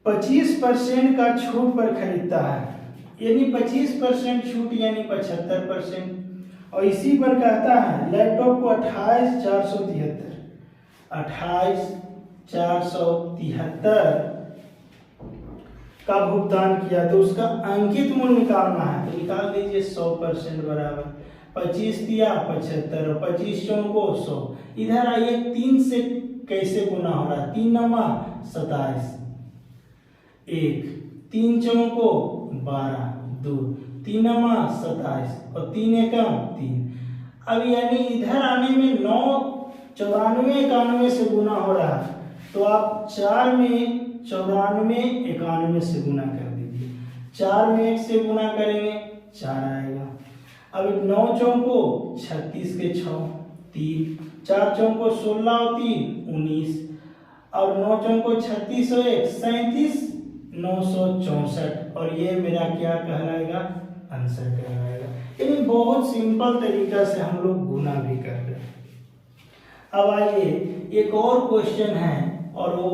25% का छूट पर खरीदता है यानी 25% छूट यानी 75% और इसी पर कहता है लैपटॉप को 28,473 का भुगतान किया तो उसका अंकित मूल्य निकालना है तो निकाल दीजिए 100% बराबर 25 दिया 75 और 25 चौको 100। इधर आइए 3 से कैसे गुना हो रहा है 3 नमा 27 1 3 चौको 12 2 3 नमा 27 और 3 एकम 3। अब यानी इधर आने में 9 94 91 से गुना हो रहा है तो आप 4 में 94 91 से गुना कर दीजिए 4 में 1 से गुना करेंगे 4 आएगा। अब 9 चौको 36 के 6 3, 4 चौको 16 और 3 19, और 9 चौको 36 और 1 37, 964, और ये मेरा क्या कहलाएगा, आंसर कहलाएगा। यानी बहुत सिंपल तरीका से हम लोग गुना भी कर रहे हैं। अब आइए एक और क्वेश्चन है, और वो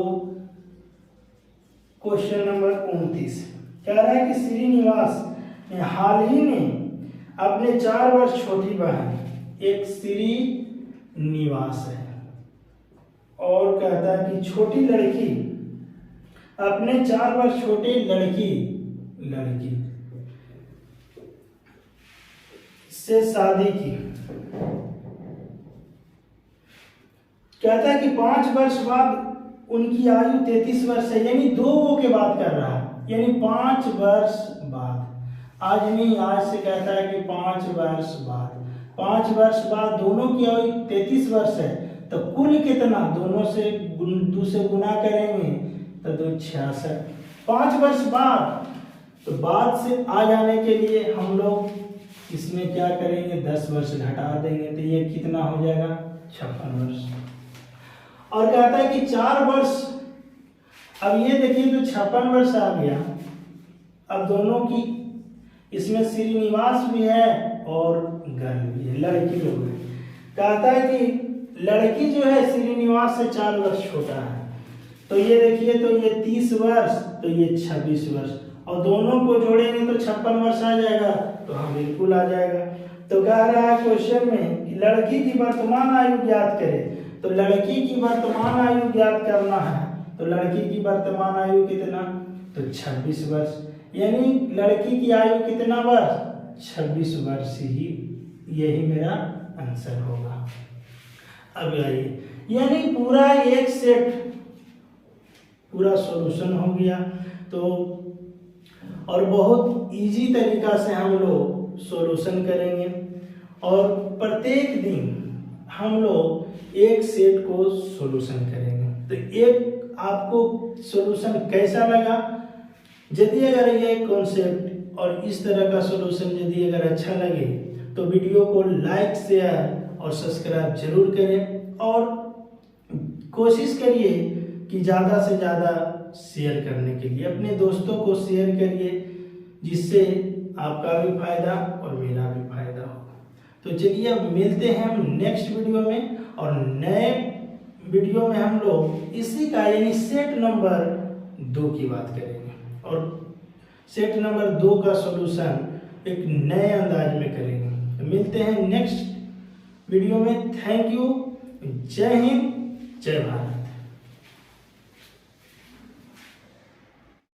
क्वेश्चन नंबर 29 कह रहा है कि श्रीनिवास ने हाल ही में अपने 4 वर्ष छोटी बहन, एक श्रीनिवास है, और कहता है कि छोटी लड़की अपने 4 वर्ष छोटे लड़की से शादी की। कहता है कि 5 वर्ष बाद उनकी आयु 33 वर्ष है, यानी 2 के बात कर रहा है, यानी 5 वर्ष बाद, आज नहीं, आज से कहता है कि 5 वर्ष बाद, 5 वर्ष बाद दोनों की आयु 33 वर्ष है, तो कुल कितना, दोनों से 2 से गुना करेंगे तो 2 66, 5 वर्ष बाद, तो बाद से आ जाने के लिए हम लोग इसमें क्या करेंगे, 10 वर्ष घटा देंगे, तो ये कितना हो जाएगा, 56 वर्ष। और कहता है कि 4 वर्ष, अब ये देखिए तो 56 वर्ष आ गया। अब दोनों की, इसमें श्रीनिवास भी है और गर्ल भी है, लड़की लोग है। कहता है कि लड़की जो है श्रीनिवास से 4 वर्ष छोटा है, तो ये देखिए तो ये 30 वर्ष, तो ये 26 वर्ष, और दोनों को जोड़ेंगे तो 56 वर्ष आ जाएगा, तो हाँ बिल्कुल आ जाएगा। तो कह रहा है क्वेश्चन में कि लड़की की वर्तमान आयु ज्ञात करें, तो लड़की की वर्तमान आयु ज्ञात करना है, तो लड़की की वर्तमान आयु कितना, तो 26 वर्ष, यानी लड़की की आयु कितना वर्ष, 26 वर्ष ही, यही मेरा आंसर होगा। अब आइए, यानी पूरा एक सेट पूरा सॉल्यूशन हो गया। तो और बहुत इजी तरीका से हम लोग सॉल्यूशन करेंगे, और प्रत्येक दिन हम लोग एक सेट को सॉल्यूशन करेंगे। तो एक आपको सॉल्यूशन कैसा लगा, यदि अगर ये कॉन्सेप्ट और इस तरह का सॉल्यूशन यदि अगर अच्छा लगे तो वीडियो को लाइक, शेयर और सब्सक्राइब जरूर करें, और कोशिश करिए कि ज़्यादा से ज़्यादा शेयर करने के लिए अपने दोस्तों को शेयर करिए, जिससे आपका भी फायदा और मेरा भी फायदा हो। तो चलिए अब मिलते हैं हम नेक्स्ट वीडियो में, और नए वीडियो में हम लोग इसी का यानी सेट नंबर 2 की बात करेंगे, और सेट नंबर 2 का सॉल्यूशन एक नए अंदाज में करेंगे। तो मिलते हैं नेक्स्ट वीडियो में। Thank you. जय हिंद, जय भारत।